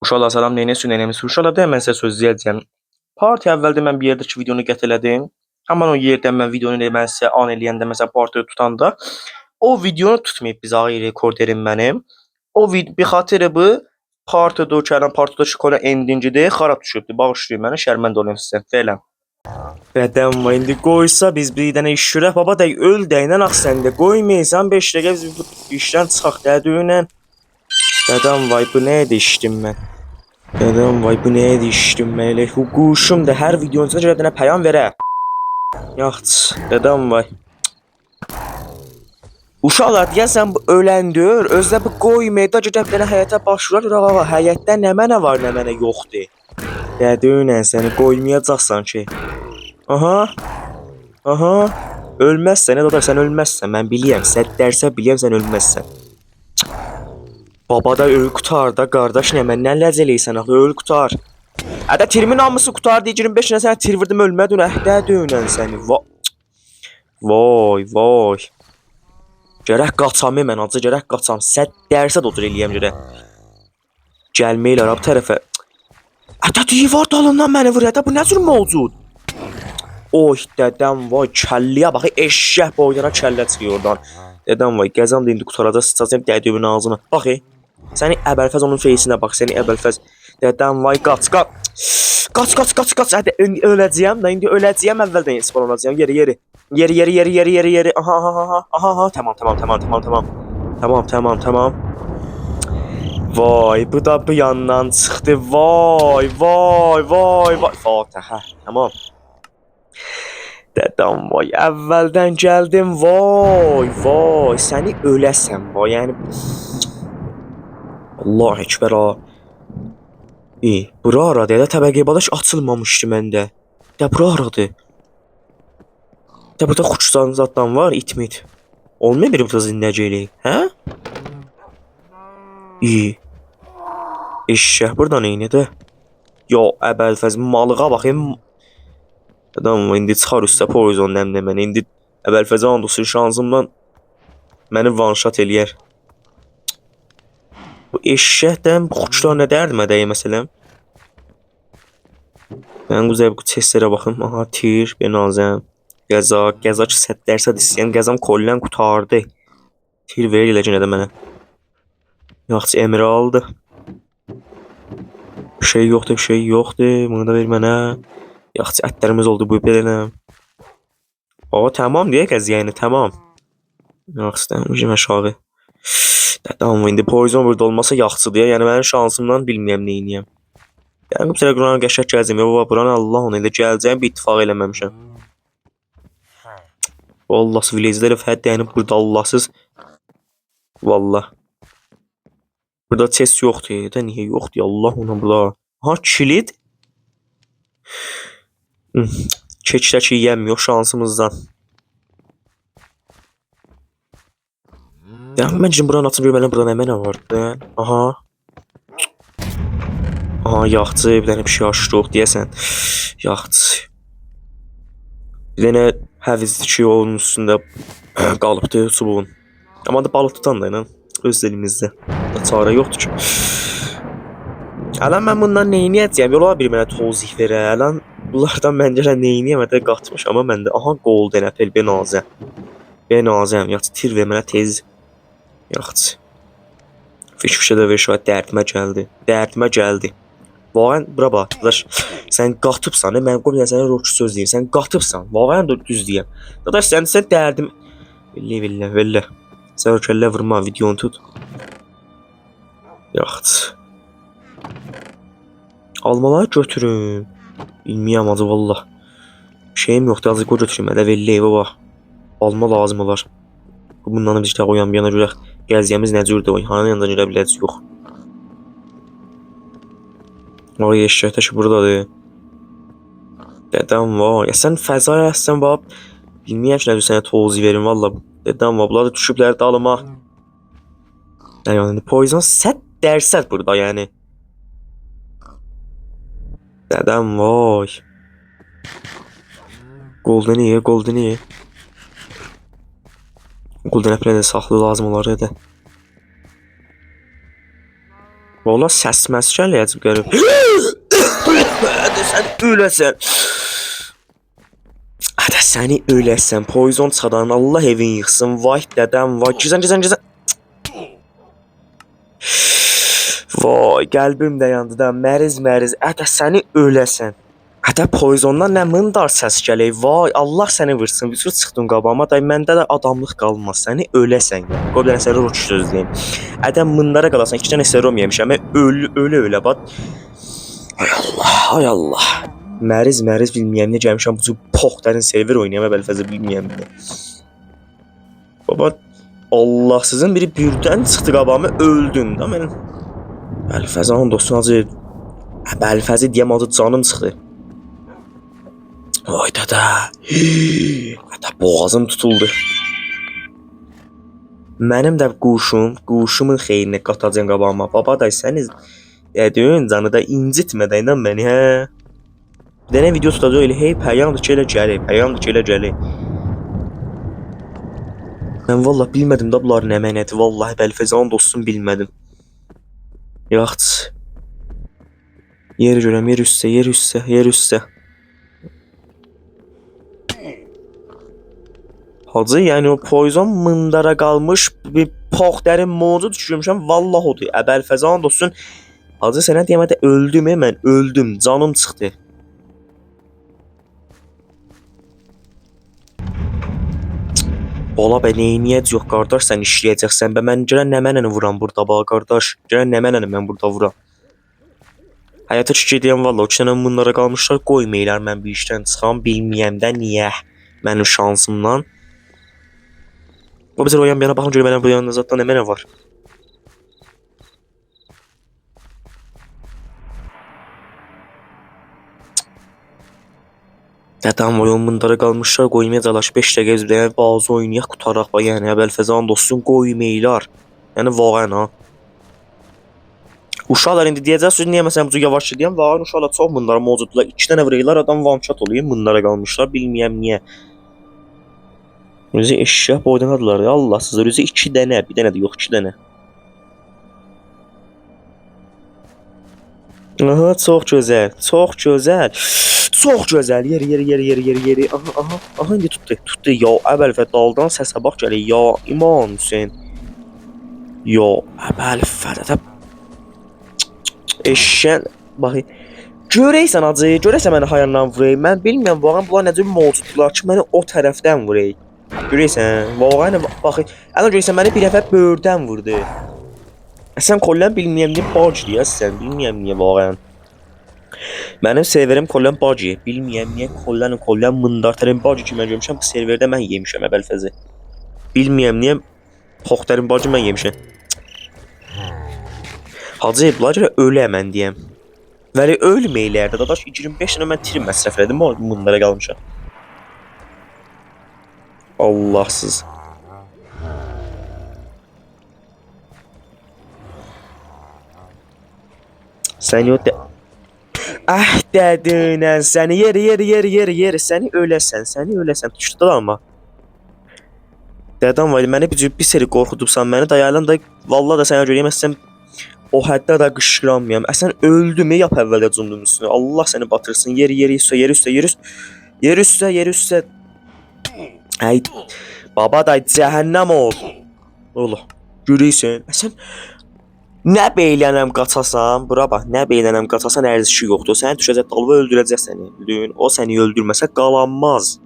Uşaqlar salam, neynəsiniz, nəyləmisiniz? Uşaqlar da mən sizə söz deyəcəm. Parti əvvəldə mən bir yerdəki videonu gətirdim. Həmin o yerdən mən videonu mən sizə an eləyəndə məsələn partiyayı tutanda o videonu tutmayıb biz ağır rekorderim mənim. O bir xatirə bu partiyada gələn partiyada şikola endingidir, xarab düşübdü. Bağışlayın mənə, şərməndə olum sizə. Belə. Bədəm var indi qoysa biz bir dənə iş görək baba da öl dəynən ax sən də qoymaysan 5 dəqiqə biz bu işdən çıxaq dədüylə. Bədəm vay bu nə edə işdim mən. Dedem vay bu neye düştüm böyle hukuşum da her videonun içinde şöyle peyam vere. Yaht dedem vay. Uşaqlar deyəsən bu öləndir, özdə bu qoymaya da cəbdənə həyata başvurar, ağa həyətdə nə mənə var, nə mənə yoxdur. Dədiylə səni qoymayacaqsan ki. Aha, ölməzsən, da sən ölməzsən, mən biliyəm, sən dərsə biliyəm sən ölməzsən. Baba da öl qutar da qardaş nə mən nə ləz eləyirsən axı öl qutar. Hədə tirimin hamısı qutar deyə 25 nə sən tir vurdım ölmədin əhdə dönən səni. Vay. Gərək qaçam mən acı gərək qaçam. Sən dərsə də otur eləyəm gərək. Gəlməylə arab tərəfə. Hədə divar dalından məni vur hədə bu nə cür mövcud? Oy dədəm vay kəlliyə bax eşşək boyuna kəllə çıxıyor oradan. Dədəm vay gəzəm də indi qutaracaq sıçacağım dədəmin ağzına. Bax səni əbəlfəz onun feysinə bax səni əbəlfəz. Dədəm vay qaç. Hadi öləcəyəm da indi öləcəyəm əvvəldən spawn olacağam yeri. Yeri. Aha. Tamam. Vay bu da bu yandan çıxdı. Vay. Fatihə. Tamam. Dədəm vay əvvəldən gəldim. Vay səni öləsən vay yəni. Allah ekber ha. İyi. Bura aradı. Ya təbəqə balaş açılmamışdı məndə. Ya bura aradı. Ya burada xuçsan zatdan var itmit. Olmuyor bir burada zindəcəlik. Hə? İyi. Eşşək burada neynədə? Yo əbəlfəz malığa baxayım. Adam indi çıxar üstə poison nəmnəmən. İndi əbəlfəzə andusu şansımdan məni one shot eləyər. Bu eşşəkdən bu xuçlar nə dərdimə dəyə məsələn? Mən bu zəbqı testlərə baxım. Aha tir, benazəm. Qəza ki sət dərsə istəyən qəzam kollən qutardı. Tir verir eləcə nədə mənə. Yaxçı emeraldı. Bir şey yoxdur. Bunu da ver mənə. Yaxçı ətlərimiz oldu bu belənə. Tamam deyə qəz yəni tamam. Yaxçı da aşağı. Tamam indi poison burada olmasa yaxçı deyə yəni mənim şansımdan bilməyəm neyniyəm. Yəni bu Telegram qəşəng gələcəm. Baba buranı Allah onu elə gələcəm bir ittifaq eləməmişəm. Vallahi village'lər fəd yəni burada Allahsız. Vallahi. Burada chest yoxdur. Da niyə yoxdur? Allah ona burada. Ha kilit. Keçdəki yem yox şansımızdan. Ya məncə buranın açıb bir burada nə vardı? Aha, yaxçı, bir dənə bir şey açdıq deyəsən. Yaxçı. Bir dənə həvizli ki onun üstündə qalıbdı çubuğun. Amma da balıq tutan da ilə öz elimizdə. Çarə yoxdur ki. Ələn mən bundan neyniyəcəyəm? Yola bir mənə tozih verə. Ələn bunlardan məncə neyniyəm də qatmış. Amma məndə aha golden apple benazəm. Yaxçı tir ver mənə tez. Yaxçı. Fişfişə də ver şöyə dərdimə gəldi. Vağən bura bax, dadaş, sən qatıbsan, mən qoymayam sənə roçu söz deyim, sən qatıbsan, vağən düz deyəm. Dadaş, sən dərdim... Villə. Sən ölkəllə vurma, videonu tut. Yaxçı. Almaları götürün. Bilmiyəm acı, vallah. Şeyim yoxdur, azı qoy götürüm, ədə villə, baba. Alma lazım olar. Bundan bir işlə qoyan bir yana görək. Gəziyəmiz nə cürdür, hanı yandan görə biləcək yox. Vay eşşəkdə ki buradadır. Dədəm var. Ya sən fəza sən bab. Bilməyəm ki nədir sənə tozi verim valla. Dədəm var. Bunlar da düşüblər dalıma. Yəni poison sət dərsət burada yəni. Dədəm vay. Golden iyi. Golden apple'e de saxlı lazım olar da. Valla səs məs gələcək qərib. Hadi sən öləsən. Hadi səni öləsən. Poison çıxadan Allah evin yıxsın. Vay dədəm vay. Gizən. Vay qəlbim də yandı da. Məriz. Hadi səni öləsən. Hətta poizondan nə mındar səs gələk. Vay, Allah səni vursun. Bir sürü çıxdın qabağıma. Day məndə də adamlıq qalmaz. Səni öləsən. Qoy bir dənə səni roç sözləyim. Ədəm mındara qalasan. 2 dənə serum yemişəm. Ölə bax. Ay Allah. Məriz bilməyəm nə gəlmişəm. Bu poxların server oynayam. Bəlfəzə bilməyəm. Baba Allahsızın biri birdən çıxdı qabağıma. Öldün da mən. Bəlfəzə onun dostun acı. Bəlfəzə deyəm adı canım çıxdı. Ay dada. Hatta boğazım tutuldu. Mənim də quşumun xeyrinə qatacağım qabağıma. Baba da səni dedin canı da incitmədəyindən məni hə. Bir dənə video tutacaq elə hey pəyamdır ki elə gəlir. Mən vallahi bilmədim də bunlar nə mənədir. Vallahi Bəlfəzan dostum bilmədim. Yaxç. Yer görəm, yer üstə. Hacı, yəni o poison mındara qalmış bir poxdərin modu düşürmüşəm. Vallahi odur. Bəlfəzan dostun. Hacı sənə deyəm də öldüm mən, öldüm. Canım çıxdı. Ola bə neyniyəcək yox qardaş, sən işləyəcəksən. Bə mən görən nə mənəni vuram burada bax qardaş. Görən nə mənəni mən burada vuram. Həyata ki deyəm vallahi o çənə bunlara qalmışlar, qoymayırlar mən bir işdən çıxam, bilməyəm də niyə. Mənim şansımdan. O bizə oyan bir yana baxın görüm mənim bu yanında zatdan nə mənə var. Dədəm oyun bunlara qalmışlar, qoymayacaqlar. 5 dəqiqə bir dənə bazı oynayaq qutaraq bax, yəni Bəlfəzan dostun qoymayırlar. Yəni vağən ha. Uşaqlar indi deyəcəksiniz niyə məsələn bu yavaş deyəm, vağən uşaqlar çox bunlar mövcudlar. 2 dənə vururlar, adam one shot oluyor, bunlara qalmışlar, bilməyəm niyə. Özü eşşək boydanadırlar ya Allahsızlar. Özü 2 dənə, bir dənə də yox 2 dənə. Aha, çox gözəl. Yeri. Aha, indi tutdu. Ya, əvvəlfə daldan səsə bax gəlir. Ya, İman Hüseyn. Ya, əvvəlfə. Eşşən, baxı. Görəysən acı, görəysən məni hayandan vurayım. Mən bilmirəm, vağən bunlar necə mövcudlar ki, məni o tərəfdən vurayım. Görəysən, vağən baxı. Ana görəysən məni bir dəfə böyürdən vurdu. Sən kollən bilməyəm niyə bug deyəsən, bilməyəm niyə vağən. Mənim serverim kollən bug yeyib, bilməyəm niyə kollən mındartərin bug ki mən görmüşəm, bu serverdə mən yemişəm əvvəlfəzi. Bilməyəm niyə poxtərin bug mən yemişəm. Hacı, bunlar görə ölə mən deyəm. Vəli ölməyirlər də, dadaş 25 dənə mən trim məsrəf elədim, bunlara qalmışam. Allahsız. Sən yox də... Ah dədinən səni yeri, səni öləsən, düşdü da amma. Dədəm var, məni bir seri qorxudubsan, məni dayalan da, vallahi da sənə görəyəm, əsən o həddə də qışqıranmayam. Əsən öldümü yap əvvəldə cundum üstünə, Allah səni batırsın, yer üstə. Ay, baba da cəhənnəm ol. Ola, görəysən, əsən... Nə beylənəm qaçasan, bura bax, nə beylənəm qaçasan ərzişi yoxdur. Səni düşəcək dalva öldürəcək səni. O səni öldürməsə qalanmaz.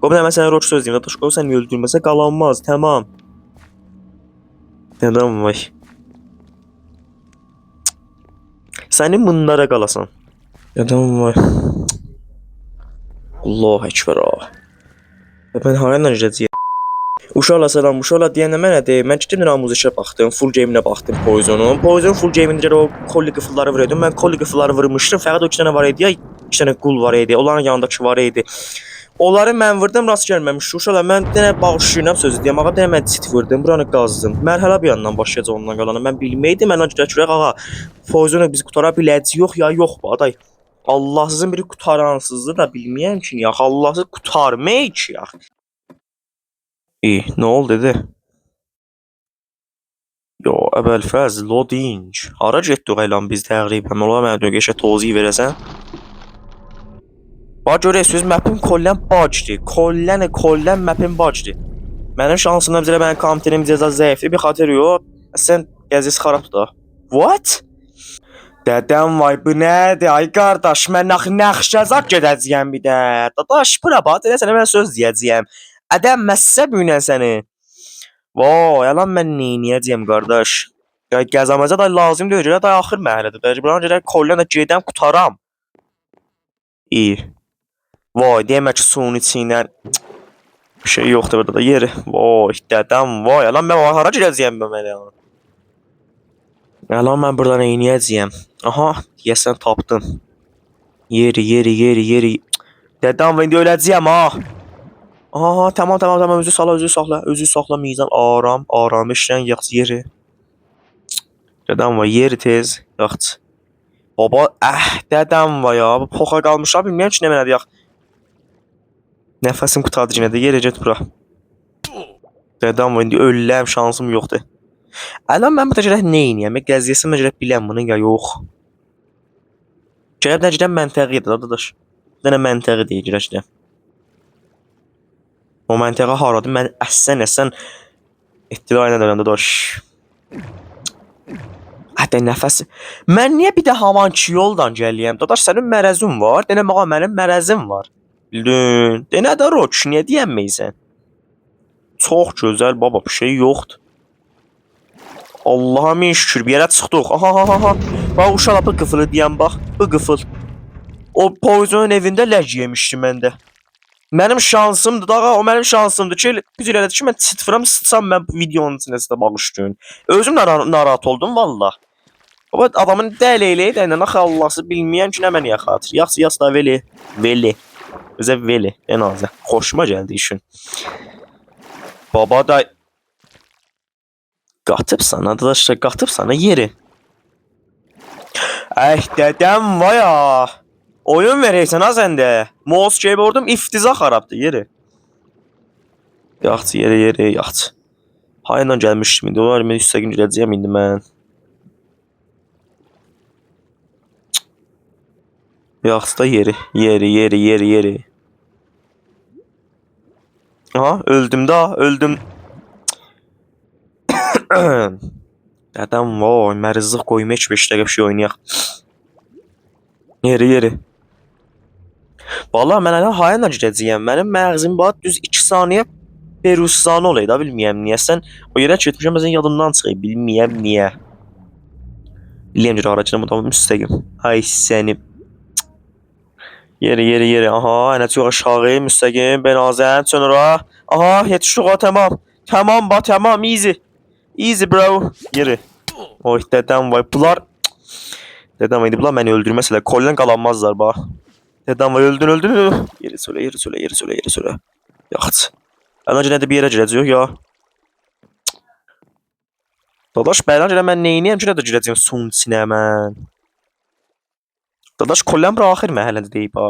Qoy mən sənə roç söz deyim, o səni öldürməsə qalanmaz, tamam. Nədəm vay. Səni bunlara qalasan. Nədəm vay. Allahu Ekber ha. Mən hayana necəcəyəm. Uşaqlar salam, uşaqlar deyəndə mənə deyir, mən getdim Ramuzişə baxdım, full game'inə baxdım Poison'un. Poison full game'ində o kolli qıfılları vuruyordum, mən kolli qıfılları vurmuşdum, fəqət o 2 dənə var idi ya, 2 dənə qul var idi, onların yanındakı var idi. Onları mən vurdum, rast gəlməmişdi, uşaqlar, mən denə bağışlayıram sözü deyəm, ağa denə mən çit vurdum, buranı qazdım. Mərhələ bir yandan başlayacaq ondan qalanı, mən bilməydim, mən görək, ağa, Poison'u biz qutara biləcək, yox ya, yox bu, aday. Allahsızın biri qutaransızdır da bilməyəm ki, ya, Allahsız qutarmayıq ki, ya. İyi, ne oldu dedi? Yo, Əbəlfəz, loading. Hara getdik elan biz təqribən? Ola mənə dönüşə tozih verəsən? Bax görürsüz, mapim kollən bacdı. Kollən mapim bacdı. Mənim şansımdan bizə mənim kompüterim cəza zəifdir, bir xatir yox. Sən gəzisi xarabdır da. What? Dədəm vay bu nədir? Ay qardaş, mən naxşazaq gedəcəyəm bir də. Dadaş, bura bax, elə sənə mən söz deyəcəyəm. Ədəm məsə büyünən səni. Vay, yalan mən neyniyəcəyəm qardaş? Ya gəzəməzə də lazım deyil, da axır mərhələdə. Buna görə kollan da gedəm qutaram. İyi. Vay, demək ki, suyun içindən bir şey yoxdur burada da yeri. Vay, dədəm, vay, yalan mən hara girəcəyəm mən elə. Yalan mən burada neyniyəcəyəm? Aha, deyəsən tapdım. Yeri. Dədəm, mən indi öləcəyəm ha. Aha, tamam, özü saxla mizan, aramışdan yax yeri. Dədəm var, yeri tez, yax. Baba, dədəm var ya, bu poxa qalmışlar, bilmirəm ki, nə mənədir yax. Nəfəsim qutadı yenə də, yeri get bura. Dədəm var, indi ölüləm, şansım yoxdur. Əlan mən burada gələk neyniyəm, qəziyyəsi mən gələk biləm bunu ya yox. Gələk nə gələk məntəqidir, dadaş. Bir dənə məntəqi deyil, gələk. O məntəqə haradır? Mən əsən ittila ilə dönəndə daş. Hətta nəfəs. Mən niyə bir də hamanki yoldan gəliyəm? Dadaş sənin mərəzin var. Denə mağa mənim mərəzim var. Bildin? Denə də roç, niyə deyənməysən? Çox gözəl baba, bir şey yoxdur. Allah'a min şükür bir yerə çıxdıq. Aha. Bax uşaq bu qıfılı deyən bax. Bu qıfıl. O poizonun evində ləc yemişdim məndə. Mənim şansımdır da, o mənim şansımdır ki, güc elədi ki, mən sıçsam mən videonun içində sizə bağışlayın. Özüm narahat oldum valla. Baba adamın dəleyləyi də ilə axı Allahsı bilməyəm ki, nə mən yaxatır. Yaxşı da veli. Özə veli en azı. Xoşuma gəldi işin. Baba da qatıb sana, arkadaşlar qatıb sana yeri. Dədəm vaya. Oyun vereysən ha səndə. Mouse keyboardum iftiza xarabdır yeri. Yaxçı yeri yaxçı. Hayla gəlmişdim indi. Onlar mən üstə gün girəcəyəm indi mən. Yaxçı da yeri. Aha öldüm da öldüm. Dədəm vay mərzıq qoyma heç 5 dəqiqə bir şey oynayaq. Yeri. Vallahi mən hələ hayla girəcəyəm. Mənim məğzim bax düz 2 saniyə Berussanı olaydı da bilməyəm niyə. Sən o yerə getmişəm məzən yadımdan çıxıb. Bilməyəm niyə. Bilməyəm ki aracına bu da müstəqim. Ay səni. Yeri. Aha, ənə çox aşağı müstəqim. Benazən sonra. Aha, yetişdik tamam. Tamam easy bro. Yeri. Oy dədəm vay bunlar. Dədəm indi bunlar məni öldürməsələr kollen qalanmazlar bax. Dədəm vay öldün. Yeri söylə. Yaxç. Bəlkə nə də bir yerə girəcək ya. Dadaş bəlkə mən neyniyəm ki nə də girəcəyəm suyun içinə mən. Dadaş kollen buraxır məhəllədə deyib ha.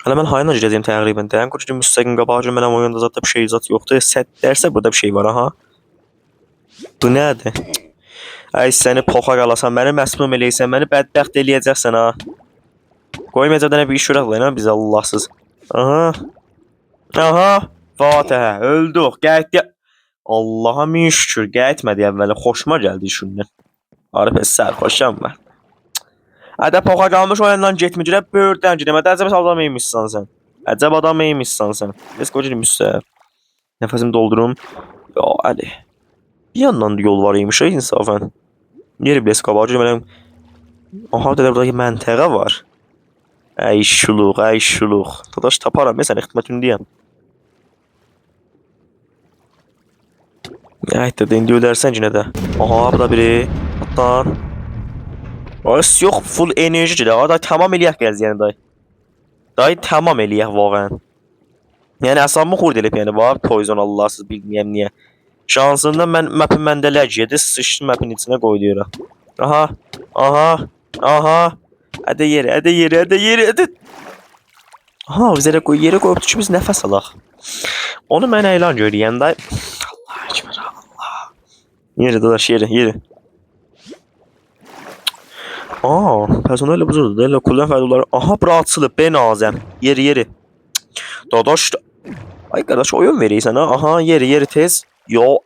Hələ mən hayına girəcəyəm təqribən. Deyəm ki müstəqim qabağa mənəm oyunda zaten bir şey zat yoxdur. Set dərsə burada bir şey var aha. Bu nədir? Ay səni poxa qalasan, məni məsmum eləysən, məni bədbəxt eləyəcəksən ha. Qoymayacaq nə bir iş görək lan biz Allahsız. Aha. Fatihə, öldük. Qayıtdı. Allah'a min şükür, qayıtmadı əvvələ. Xoşuma gəldi işindən. Arif sərxoşam mən. Ədə poxa qalmış oyundan getmir. Böyürdən girəm. Əcəb adam eymişsən sən. Əcəb adam eymişsən sən. Biz qoyacağım üstə. Nəfəsimi doldurum. Ya Ali. Bir yandan da yol var imiş insafən. Yeri biləs qabağa girəm. Aha, dədə buradakı məntəqə var. Ay şuluq. Dadaş taparam, mən sən ixtimətündəyəm. Ay dədə, indi ölərsən yenə də. Aha, bu da biri. Atdan. As yox, full enerji də. Day tamam eləyək gəzəyəni day. Day tamam eləyək vağən. Yəni əsabımı xurd eləyib yəni var. Poison Allahsız bilməyəm niyə. Şansından mən mapin məndə ləg yedi. Sıçdım mapin içinə qoydu. Aha. Ədə yeri. Aha, bizə yeri qoyubdu ki biz nəfəs alaq. Onu mən elan görəyəndə Allah ekber Allah. Yeri dadaş yeri. Personel buzuldu. Delo kullan faydaları. Aha bura açılıb ben azəm. Yeri. Dadaş ay qardaş oyun verirsən ha. Aha yeri tez. Yo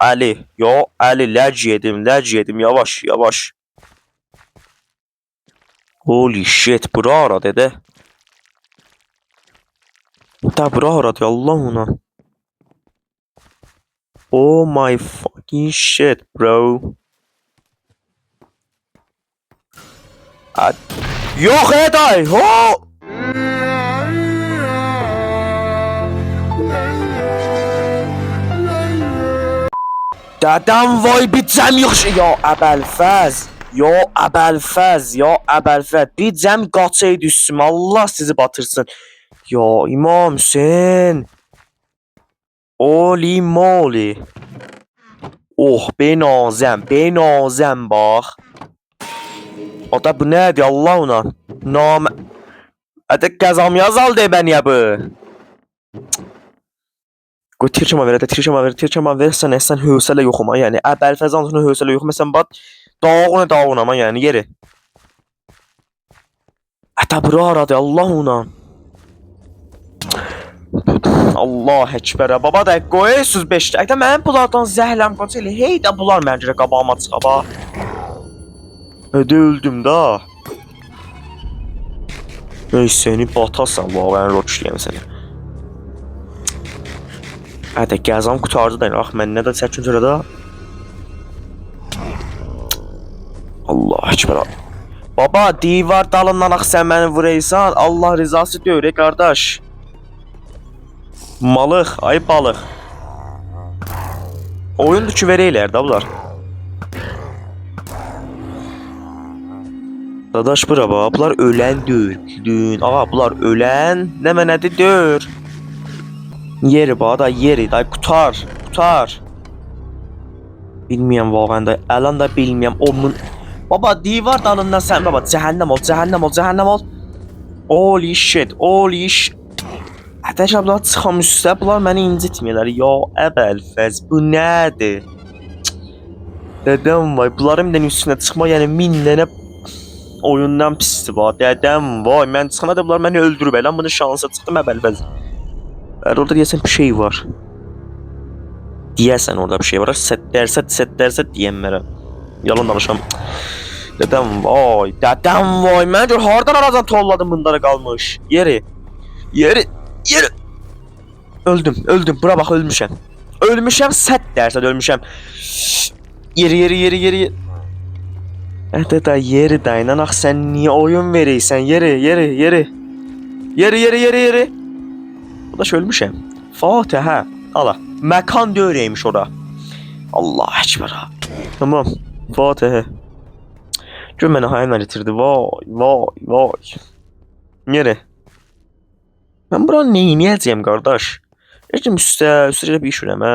Ali lec yedim yavaş. Holy shit bura ara dede. Da bura ara ya Allah ona. Oh my fucking shit bro. Yok eday ho. Dedem vay bitcəm yaxşı ya Əbəlfəz. Ya Əbəlfəz. Bitcəm qaçaydı üstümə. Allah sizi batırsın. Ya İmam Hüseyin. Holy moly. Oh benazəm bax. Ata bu nədir Allah ona? Ata qəzam yazal de ben ya bu. Tirçama versən sən hövsələ yoxum ha yəni Əbəlfəzan sonra hövsələ yoxum sən bat dağın ama yani yeri. Ata bura aradı Allah ona. Allah ekber baba da qoyursuz 5 dəqiqə mənim bunlardan zəhləm qaç elə hey də bunlar məncə qabağıma çıxaba. Öldüm da. Ey seni batasan bu ben roçluyam səni. Hadi gəzam qutardı da ax mən nə də çəkin sırada. Allah ekber. Baba divar dalından ax sən məni vuraysan Allah rızası deyir qardaş. Malıq, ay balıq. Oyundur ki vereylər də bunlar. Dadaş bura bax, bunlar ölən deyil. Ağa bunlar ölən, nə mənədir deyir. Yeri bax da yeri, day qutar. Bilməyəm vaqən də, əlan da bilməyəm onun. Baba divar dalından sən baba cəhənnəm ol. Holy shit. Ətəcəblər çıxam üstə, bunlar məni incitmirlər. Ya Əbəlfəz, bu nədir? Dedəm vay, bunların bir üstünə çıxma, yəni 1000 dənə oyundan pisdir var. Dedəm vay, mən çıxana da bunlar məni öldürüb. Elən bunun şansa çıxdım Əbəlfəz. Orada deyəsən bir şey var. Deyəsən orada bir şey var. Set dərsə deyənmərə. Yalan danışam. Dedəm vay, mən gör hardan aradan tolladım bunlara qalmış. Yeri. Öldüm. Bura bax ölmüşəm. Set dərsə ölmüşəm. Yeri. Ətə yeri daynan ax sən niyə oyun vereysən? Yeri. Bu da ölmüşəm. Fatihə. Ala. Məkan döyürəymiş ora. Allah ekber. Tamam. Fatihə. Gör mənə hayal itirdi. Vay. Yeri. Ben buranın neyini yiyəcəyəm qardaş? Heç üstə bir iş ürəm hə.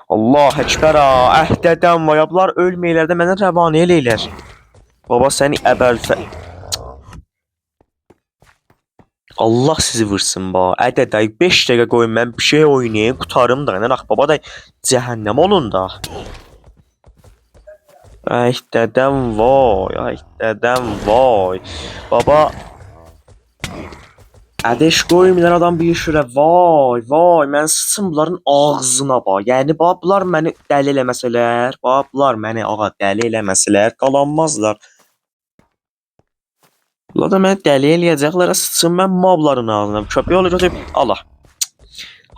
Allah ekber ha. Dədən vay ablar ölməylər də mənə rəvani eləylər. Baba səni Əbəlfəz. Allah sizi vursun ba. Ədəday 5 dəqiqə qoyun mən bir şey oynayayım, qutarım da. Ax baba da cəhənnəm olun da. Ay dədəm vay. Baba Ədeş qoymurlar adam bir şurə. Vay, mən sıçım bunların ağzına bax. Yəni bax bunlar məni dəli eləməsələr, qalanmazlar. Bunlar da məni dəli eləyəcəklər, sıçım mən mobların ağzına. Köpək olur götürüb Allah.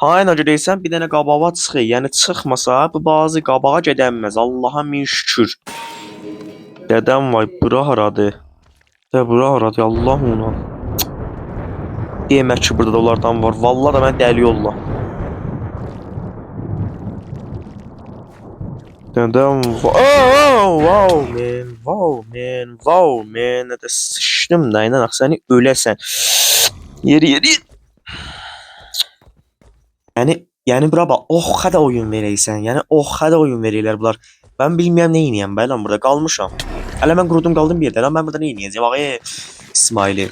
Hayna görəysən bir dənə qabağa çıxır. Yəni çıxmasa bu bazı qabağa gedənməz. Allaha min şükür. Dədəm vay bura haradır? Bura haradır Allah ona. Demək ki burada da onlardan var. Vallahi da mən dəli yolla. Dədəm wow man. Nədə sıçdım da inan ax səni öləsən. Yeri. Yəni bura bax, oxada oyun verəysən. Yəni oxada oyun verirlər bunlar. Ben bilməyəm nə eyniyəm bəyəm burada qalmışam. Hələ mən qurudum qaldım bir yerdə. Lan mən burada nə eyniyəcəm? Ağa İsmaili.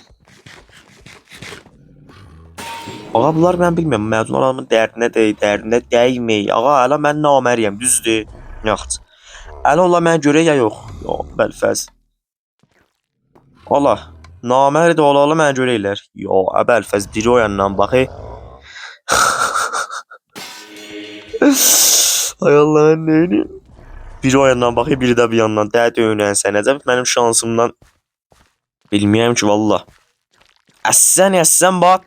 Ağa bunlar mən bilmirəm. Məzun adamın dərdinə dəymək. Ağa hələ mən naməriyəm, düzdür? Yox. Hələ ola mən görə ya yox. Yox, Əbəlfəz. Ola. Namərd olalı mən görə ellər. Yox, Əbəlfəz biri o yandan baxı. Ay Allah, mən neyim? Biri o yandan baxı, biri də bir yandan. Də döyünən sənəcəm. Mənim şansımdan bilməyəm ki, valla. Əsən bax.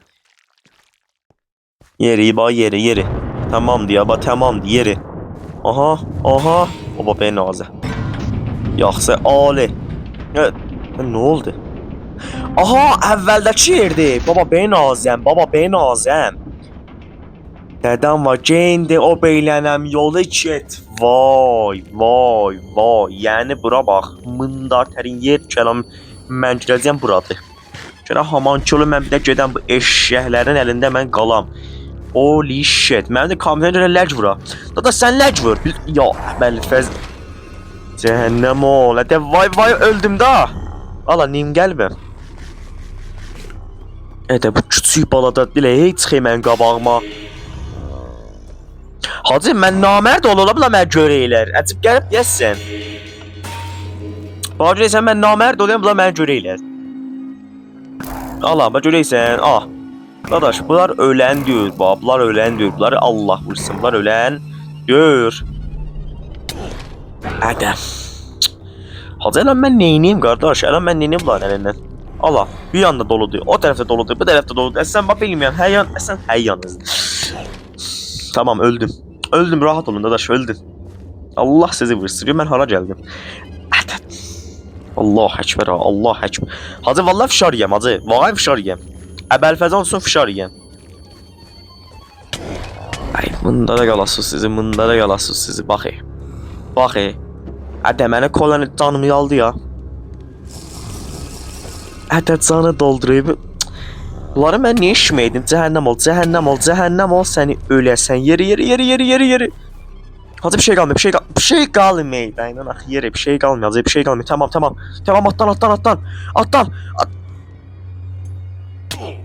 Yeri, bax yeri. Tamamdır ya, bax tamamdır yeri. Aha. Baba ben nazı. Yaxşı, ali. Evet. Ne oldu? Aha, əvvəldəki yerdi. Baba ben nazım. Dədəm var, geyindi, o beylənəm, yolu get. Vay. Yəni bura bax. Mındar tərin yer kəlam mən girəcəm buradır. Gələ haman kilo mən bir də gedəm bu eşşəklərin əlində mən qalam. Holy shit. Mənim də kompüterə ləc vura. Dada sən ləc vur. Ya Əbəlfəz. Cəhənnəm ol. Hədə vay öldüm da. Ala nim gəlməm. Hədə bu küçük balada bilə heç çıxı mən qabağıma. Hacı mən namərd ola bilər mən görəylər. Əcib gəlib deyəsən. Bax görəysən mən namərd olayım bilər mən görəylər. Ala bax görəysən. Ah. Qardaş, bunlar ölən deyir, bunlar ölən deyir, bunları Allah vursun, bunlar ölən deyir. Ədəm. Hacı, elə mən neyniyim qardaş, elə mən neyniyim bunların əlindən. Allah, bir yanda doludur, o tərəfdə doludur, bu tərəfdə doludur. Əsən bax bilməyəm, hər yanınızdır. Tamam, öldüm. Öldüm, rahat olun qardaş, öldüm. Allah sizi vursun, mən hara gəldim. Ədəm. Allah əkbər, Allah əkbər. Hacı, vallahi fişar yiyəm, hacı, vallahi fişar yiyəm. Əbəlfəz olsun fişar yiyəm. Ay, mındara qalasız sizi, baxı. Ədə mənə kolanı canımı yaldı ya. Ədə canı dolduruyub. Bunları mən niyə işməydim? Cəhənnəm ol, səni öləsən. Yeri. Hacı bir şey qalmıyor. Aynen axı yeri, bir şey qalmıyor. Tamam, atdan.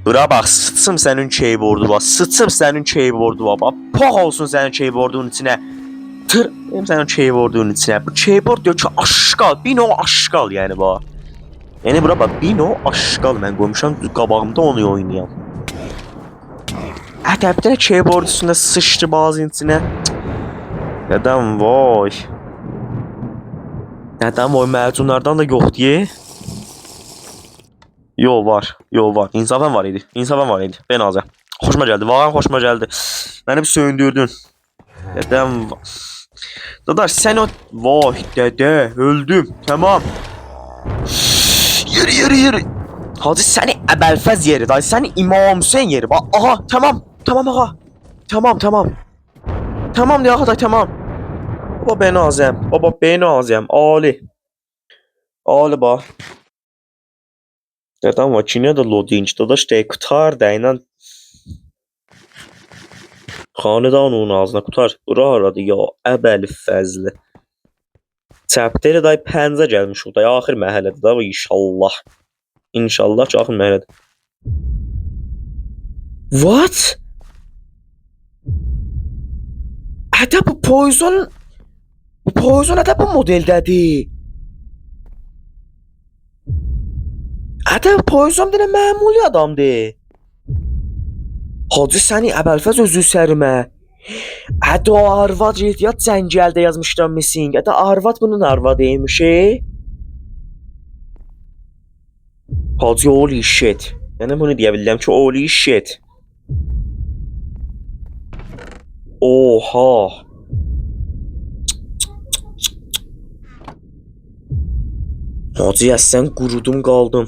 Bura bax, sıçım sənin keyboardu var. Pox olsun sənin keyboardun içinə. Benim sənin keyboardun içinə. Bu keyboard diyor ki, aşqal, bino aşqal yəni bax. Yəni bura bax, bino aşqal mən qoymuşam qabağımda onu oynayam. Hətta bir dənə keyboard üstündə sıçdı bazının içinə. Nədəm vay. Məcunlardan da yox deyə. Yo var. İnsafən var idi. Ben azə. Xoşuma gəldi. Məni bir söndürdün. Dedəm. Dadaş sən o vay dədə öldüm. Tamam. Yeri. Hacı səni Əbəlfəz yeri. Dayı səni İmam Hüseyn yeri. Bax aha tamam ağa. Tamam. Tamam de ağa tamam. Baba ben azəm. Ali bax. Dedəm var ki, nə də loading dadaş deyək, qutar da ilə xanedan onun ağzına qutar. Bura haradı ya, Əbəlfəzli. Çəptəli day pəncə gəlmiş o da, axır məhəllədə da, inşallah. İnşallah ki, axır məhəllədə. What? Hətta bu Poison hətta bu modeldədir. Hətta Poison bir məmuli adamdır. Hacı səni Əbəlfəz özü sərimə. Hətta o arvad ehtiyat cəngəldə yazmışdan missing. Hətta arvad bunun arvadıymış. Hacı holy shit. Yəni bunu deyə bilirəm ki, holy shit. Oha. Hacı sən qurudum qaldım.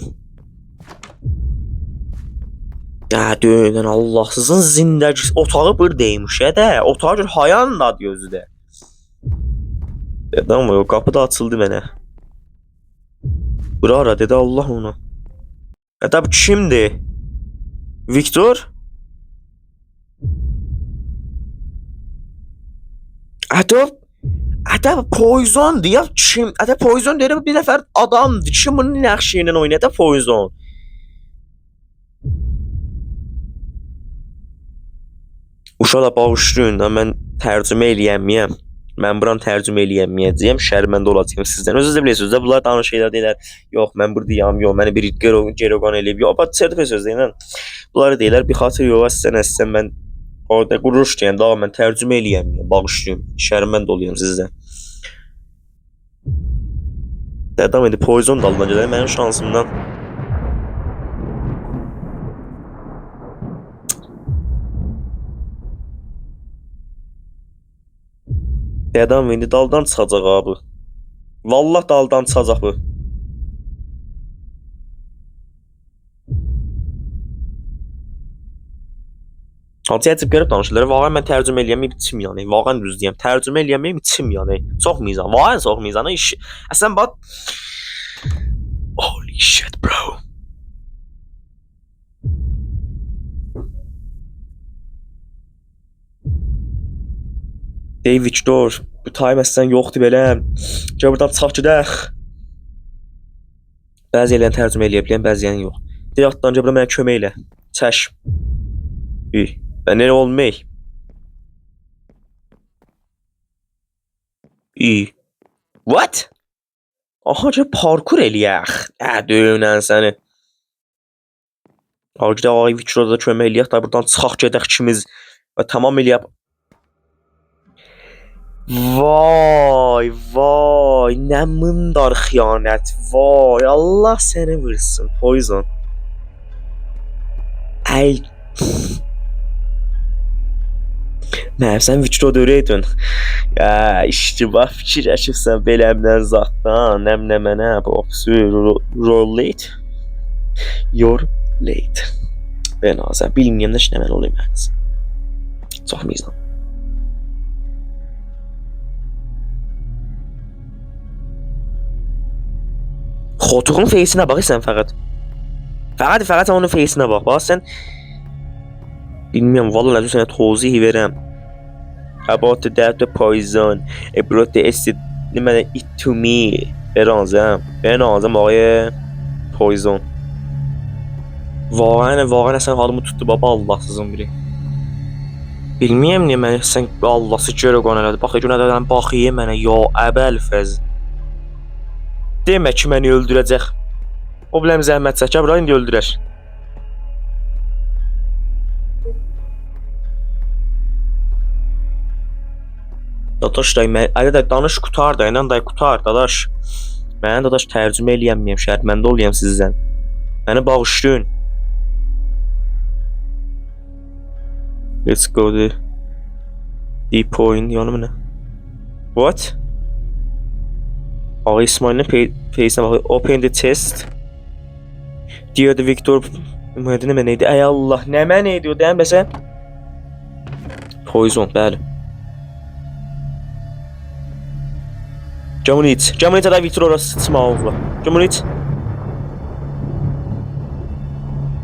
Dönən Allahsızın zindəgisi otağı buradaymış ya da otağı gör hayanın adı gözüdə. Dedi ama o kapı da açıldı mənə. Bura ara dedi Allah ona. Hətta bu kimdir? Viktor? Hətta Poison deyə kim? Hətta Poison deyir bir nəfər adamdır. Kim bunun nəqşi ilə oynadı? Poison. Uşaqla bağışlayın da mən tərcümə eləyəmmiyəm. Mən buranı tərcümə eləyəmməyəcəyəm. Şərməndə olacağam sizdən. Özünüz də bilirsiniz də bunlar danış şeylər deyirlər. Yox, mən buradayam. Yox, məni bir Gerogan eləyib. Yox, bax çərtmə sözlərlə. Bunları deyirlər. Bir xatır yox, əslən mən orada quruş deyən daha mən tərcümə eləyəmmiyəm. Bağışlayın. Şərməndə oluyam sizdən. Adam indi Poison dalına gələr mənim şansımdan. Adam indi daldan çıxacaq abi. Vallah daldan çıxacaq bu. Altı yetib görüb danışırlar. Vaqən mən tərcümə eləyəməyim içim yanı. Vaqən düz deyəm. Tərcümə eləyəməyim içim yanı. Çox mizan. Vaqən çox mizanı iş. Əslən bax. Holy shit bro. David Dor. Bu time əslən yoxdur belə. Gəl buradan çıxaq gedək. Bəzi eləyən tərcümə eləyə bilən, bəziyən yox. Deyək atdan gəl bura mənə kömək elə. Çək. Ben nereye olmayı? İyi. What? Aha parkur eləyək. Döyünən səni. Harcıda ay Witcher'da da kömək eləyək da buradan çıxaq gedək ikimiz və tamam eləyək. Vay vay nə mındar xiyanət. Vay Allah səni vursun Poison. Ay. Mənim sən Witcher'da öyrəydin. Ya iştibah fikirləşirsən beləmdən zatdan. Nə mənə bu rollate. Your late. Ben azə bilməyəm də nə mən olayım məniz. Çox mizan. Xotuğun face'inə bax sən fəqət. Fəqət onun face'inə bax. Bax sən bilmiyorum vallahi lazım sana توضیح verəm. About the poison. It brought the acid it to me. Ben ağzım ağaya poison. Vağən sən halımı tutdu baba Allahsızın biri. Bilmiyəm niyə mən sən Allahsız Gerogan elədi. Bax günədən baxıyım mənə ya əbəl fəz. Demə ki məni öldürəcək. O biləm zəhmət çəkə bura indi öldürər. Dadaş day mən ələ də danış qutar da ilə day qutar dadaş. Mən dadaş tərcümə eləyəmməyəm şərtməndə oluyam sizdən. Məni bağışlayın. Let's go the deep point yanı nə? What? Ağa İsmail'in face'ine bak. Open the test. Diyor the Victor. Mühendine mi neydi? Ey Allah. Ne mən neydi o deyəm bəsə? Poison bəli. Camunit. Camunit'e da Victor orası sıçma oğla. Camunit.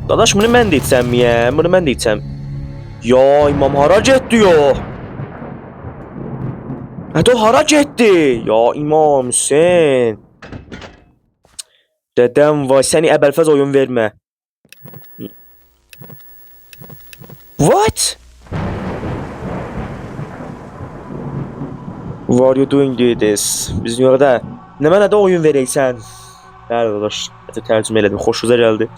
Dadaş bunu mən də içsəm ya. Bunu mən də içsəm. Ya imam hara getdi ya. Hədə hara getdi? Ya imam Hüseyin. Dedəm vay səni əbəlfəz oyun vermə. What? What are you doing this? Biz dünyada nə mənə də oyun verəksən? Bəli dadaş. Tərcümə elədim. Xoşunuza gəldi.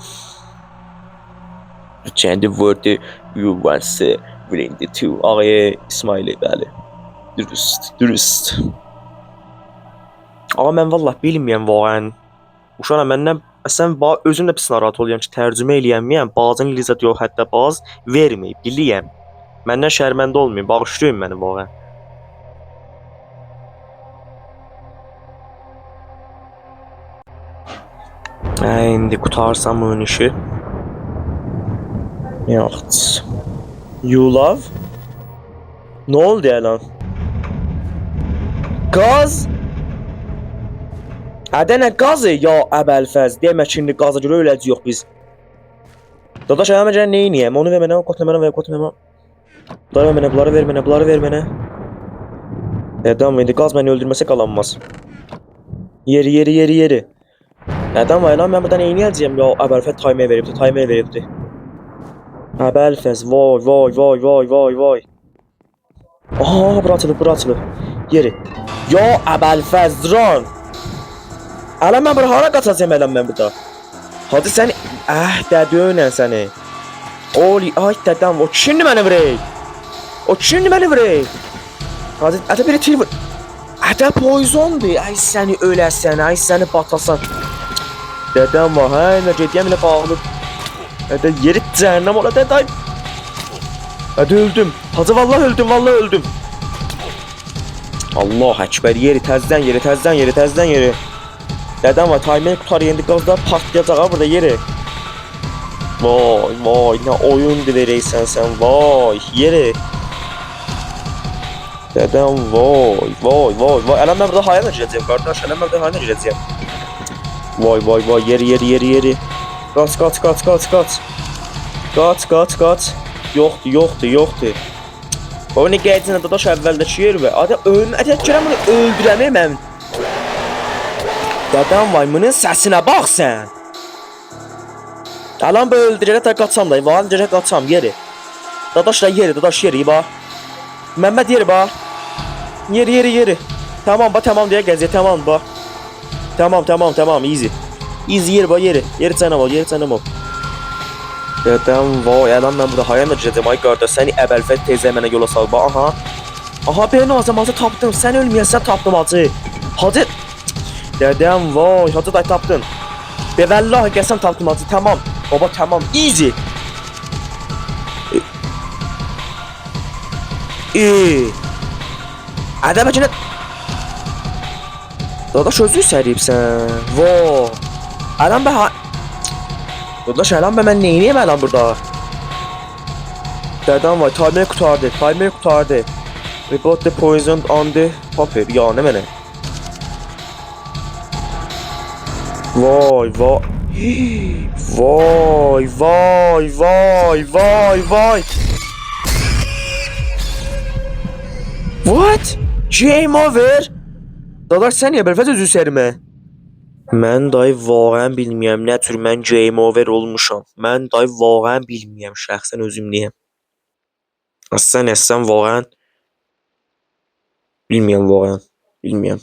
Kendi word you want to bring the two. Ağaya İsmail'i bəli. Dürüst. Amma mən vallah bilməyəm vaqən. Uşaqlar məndən əslən özüm də pis narahat oluyorum ki, tərcümə eləyəmməyəm. Bazın lizat yox, hətta baz verməyib, biliyəm. Məndən şərməndə olmayın, bağışlayın məni vaqən. İndi qutarsam bu işi. Yox. You love? Nə oldu ya lan? Qaz? Hədə nə qazı? Ya əbəlfəz. Demə ki, indi qaza görə öləcəyik biz. Dadaş, ayağıma gələn neyiniyəm? Onu ver mənə, qotla mənə. Bunları ver mənə. Nədəm indi qaz məni öldürməsə qalanmaz. Yeri. Nədəm var lan, mən buradan neyniyəcəyəm? Ya əbəlfəz timer veribdi. Əbəlfəz, vay, vay, vay, vay, vay, vay. Aha, bura açılıb. Yeri. Ya Əbəlfəzran. Ələ mən bura hara qaçacağım mən burada? Hadi səni, dədönən səni. Oli, ay dədəm, o kimdi məni vurey? Hadi, ədə biri tir vur. Ədə poizondur, ay səni öləsən, ay səni batasan. Dədəm var, hə, nə gediyəm ilə bağlı. Ədə yeri cəhənnəm ola, dədə. Ədə öldüm, hacı vallahi öldüm. Allah əkbər, yeri təzdən yeri. Dədəm var, timeri qutar yendi qazda partlayacaq ha burada yeri. Vay, nə oyundu vereysən sən, vay, yeri. Dədəm, vay. Ələm mən burada hayana girəcəyim, qardaş, Vay, yeri. Qaç. Yoxdur. Oyunu gəlcinə dadaş əvvəldəki yer və ədə gələm bunu öldürəmir mən. Dədəm vay, bunun səsinə bax sən. Alan bu öldürərə də qaçam da, valan gərək qaçam yeri. Dadaş yeri, bax. Məmməd yeri, bax. Yeri. Tamam deyə gəzir, tamam, bax. Tamam, easy. Easy yeri, bax, yeri cənab ol. Dədəm, vay, əlan mən burada hayana girəcəm, ay qardaş, səni əbəlfət tezə mənə yola sal, bax, aha, ben azamazı tapdım, sən ölməyəsən tapdım, hacı. Hacı, dədəm, vay, hacı da tapdın. Bəvəllah, gəlsəm tapdım, hacı, tamam, baba, tamam, easy. Ədə bəcənə... Dadaş, özü səriyibsən, vay. Əlan bə ha... Dadaş, əlan bə mən neyniyəm əlan burada? Dədəm vay, timeri qutardı. Report the poison on the popper, ya nə mənə? Vay. What? Game over? Dadaş, sən niyə bəlfəz özü sərimə? Mən dayı vaqən bilməyəm nə tür mən game over olmuşam. Mən dayı vaqən bilməyəm şəxsən özüm niyəm. Sən vaqən bilməyəm.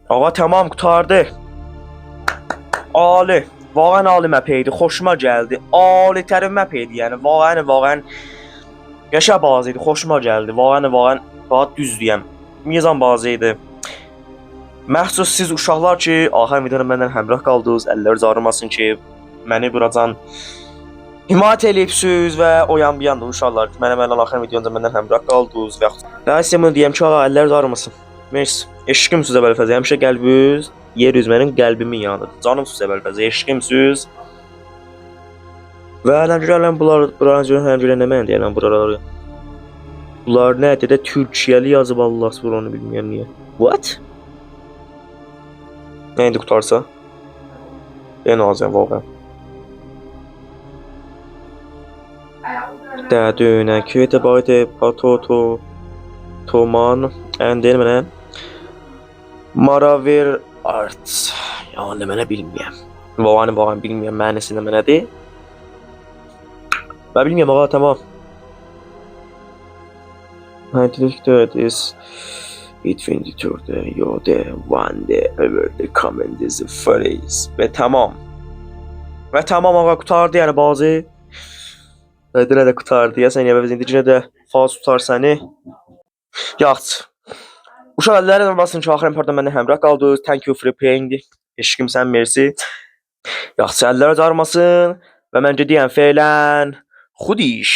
Ağa tamam qutardı. Ali, vaqən ali map idi, xoşuma gəldi. Ali tərin map idi, yəni vaqən yaşa bazı idi, xoşuma gəldi. Vaqən düzdüyəm. Mizan bazı idi. Məxsus siz uşaqlar ki, axır videoda məndən həmrəh qaldınız, əlləriniz ağrımasın ki, məni buracan himayət eləyibsiniz və o yan bir yanda uşaqlar ki, mənə axır videoda məndən həmrəh qaldınız və sizə bunu deyəm ki, ağa, əlləriniz ağrımasın. Mersi. Eşqimsiz Əbəlfəzə, həmişə qəlbiniz yer üz mənim qəlbimin yanıdır. Canımsız Əbəlfəzə, eşqimsiz. Və gələn buların nə mən deyirəm buraları. Bunlar nədir də Türkiyəli yazıb Allah subhanahu onu bilmirəm niyə. What? Neydi qutarsa? Ben alacağım vaqən. Dədönə kötə baydı patoto toman əndel mənə maraver art. Yəni mənə bilməyəm. Vaqən bilməyəm mənasını mənədir. Ben bilməyəm ağa, tamam. Scientific is between the two you're the one the over the comment is the phrase. Ve tamam ağa, qutardı yəni bazı. Dədə də qutardı ya sən əvəz indicinə də faz tutar səni. Yaxşı. Uşaq əlləri olmasın ki, axırın parda məndən həmrəh qaldınız. Thank you for playing. Eşqim sən mersi. Yaxşı, əllər ağrımasın və mən gediyəm fələn xudiş.